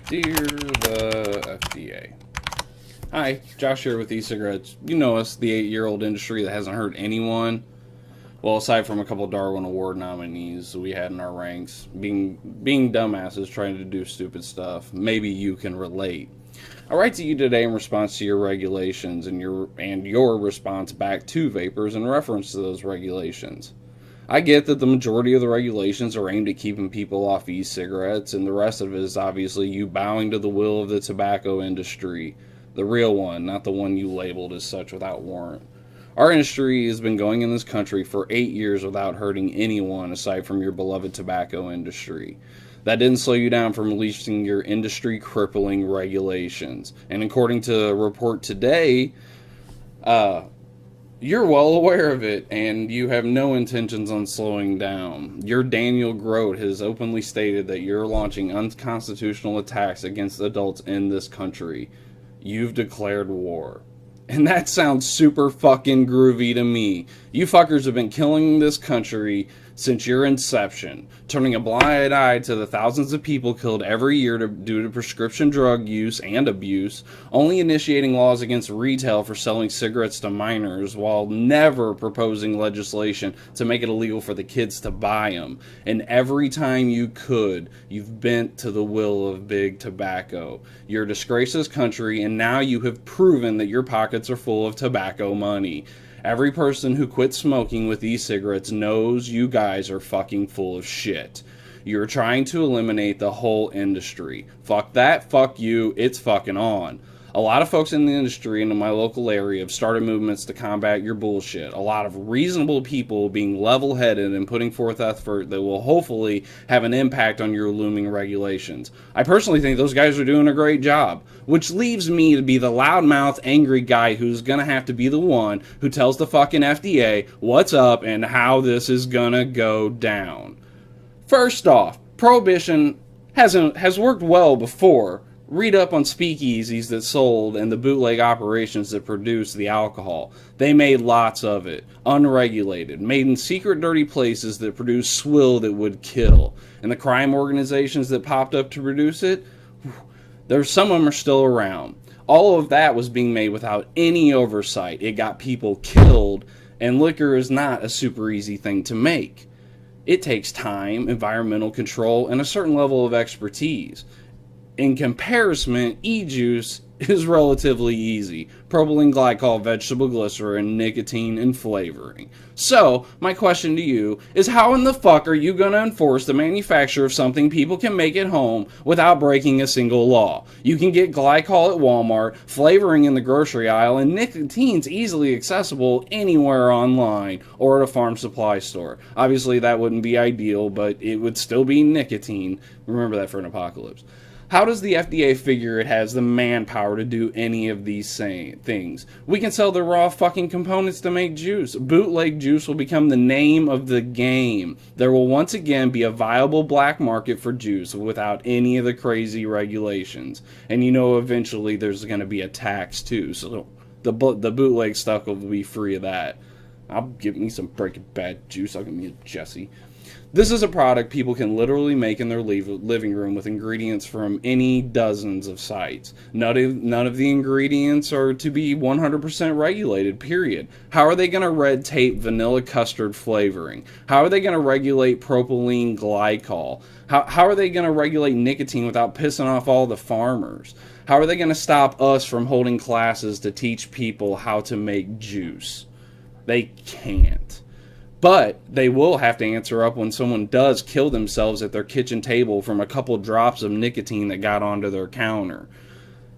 Dear the FDA. Hi, Josh here with e-cigarettes. You know us, the 8-year-old industry that hasn't hurt anyone. Well, aside from a couple Darwin Award nominees we had in our ranks, being dumbasses trying to do stupid stuff. Maybe you can relate. I write to you today in response to your regulations and your response back to vapors in reference to those regulations. I get that the majority of the regulations are aimed at keeping people off e-cigarettes, and the rest of it is obviously you bowing to the will of the tobacco industry. The real one, not the one you labeled as such without warrant. Our industry has been going in this country for 8 years without hurting anyone aside from your beloved tobacco industry. That didn't slow you down from releasing your industry crippling regulations. And according to a report today, you're well aware of it, and you have no intentions on slowing down. Your Daniel Grote has openly stated that you're launching unconstitutional attacks against adults in this country. You've declared war. And that sounds super fucking groovy to me. You fuckers have been killing this country since your inception, turning a blind eye to the thousands of people killed every year due to prescription drug use and abuse, only initiating laws against retail for selling cigarettes to minors while never proposing legislation to make it illegal for the kids to buy them. And every time you could, you've bent to the will of big tobacco. You're a disgrace to this country, and now you have proven that your pockets are full of tobacco money. Every person who quits smoking with e-cigarettes knows you guys are fucking full of shit. You're trying to eliminate the whole industry. Fuck that, fuck you, it's fucking on. A lot of folks in the industry and in my local area have started movements to combat your bullshit. A lot of reasonable people being level-headed and putting forth effort that will hopefully have an impact on your looming regulations. I personally think those guys are doing a great job, which leaves me to be the loudmouth, angry guy who's gonna have to be the one who tells the fucking FDA what's up and how this is gonna go down. First off, prohibition has worked well before. Read up on speakeasies that sold and the bootleg operations that produced the alcohol. They made lots of it, unregulated, made in secret dirty places that produced swill that would kill. And the crime organizations that popped up to produce it, some of them are still around. All of that was being made without any oversight. It got people killed, and liquor is not a super easy thing to make. It takes time, environmental control, and a certain level of expertise. In comparison, e-juice is relatively easy. Propylene glycol, vegetable glycerin, nicotine, and flavoring. So, my question to you is, how in the fuck are you going to enforce the manufacture of something people can make at home without breaking a single law? You can get glycol at Walmart, flavoring in the grocery aisle, and nicotine's easily accessible anywhere online or at a farm supply store. Obviously, that wouldn't be ideal, but it would still be nicotine. Remember that for an apocalypse. How does the FDA figure it has the manpower to do any of these things? We can sell the raw fucking components to make juice. Bootleg juice will become the name of the game. There will once again be a viable black market for juice without any of the crazy regulations. And you know eventually there's going to be a tax too. So the bootleg stuff will be free of that. I'll get me some Breaking Bad juice. I'll get me a Jesse. This is a product people can literally make in their living room with ingredients from any dozens of sites. None of the ingredients are to be 100% regulated, period. How are they going to red tape vanilla custard flavoring? How are they going to regulate propylene glycol? How are they going to regulate nicotine without pissing off all the farmers? How are they going to stop us from holding classes to teach people how to make juice? They can't. But they will have to answer up when someone does kill themselves at their kitchen table from a couple drops of nicotine that got onto their counter.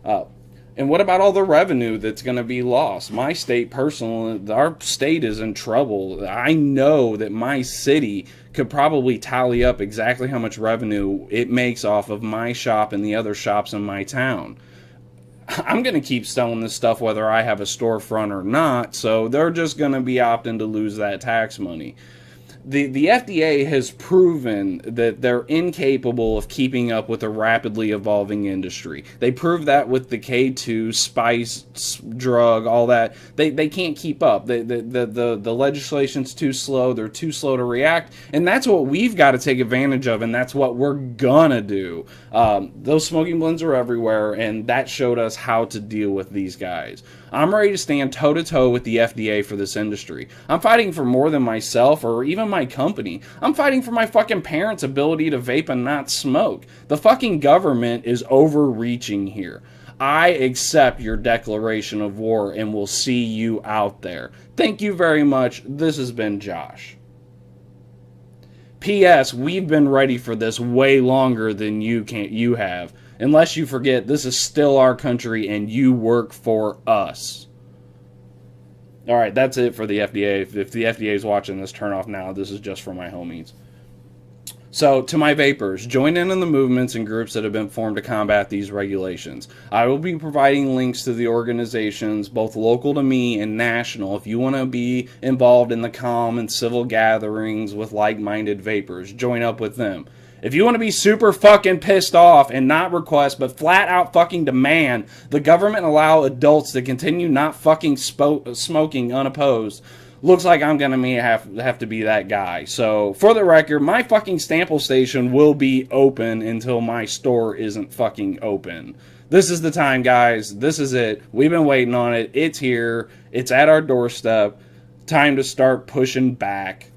And what about all the revenue that's going to be lost? My state, personally, our state is in trouble. I know that my city could probably tally up exactly how much revenue it makes off of my shop and the other shops in my town. I'm going to keep selling this stuff whether I have a storefront or not, so they're just going to be opting to lose that tax money. The FDA has proven that they're incapable of keeping up with a rapidly evolving industry. They proved that with the K2 spice drug, all that. They can't keep up. The legislation's too slow. They're too slow to react, and that's what we've got to take advantage of, and that's what we're gonna do. Those smoking blends are everywhere, and that showed us how to deal with these guys. I'm ready to stand toe-to-toe with the FDA for this industry. I'm fighting for more than myself or even my company. I'm fighting for my fucking parents' ability to vape and not smoke. The fucking government is overreaching here. I accept your declaration of war and will see you out there. Thank you very much. This has been Josh. P.S. We've been ready for this way longer than you have. Unless you forget, this is still our country and you work for us. All right, that's it for the FDA. If the FDA is watching this, turn off now. This is just for my homies. So, to my vapors, join in on the movements and groups that have been formed to combat these regulations. I will be providing links to the organizations, both local to me and national, if you want to be involved in the calm and civil gatherings with like-minded vapors. Join up with them. If you want to be super fucking pissed off and not request, but flat out fucking demand the government allow adults to continue not fucking smoking unopposed, looks like I'm going to have to be that guy. So, for the record, my fucking Stample station will be open until my store isn't fucking open. This is the time, guys. This is it. We've been waiting on it. It's here. It's at our doorstep. Time to start pushing back.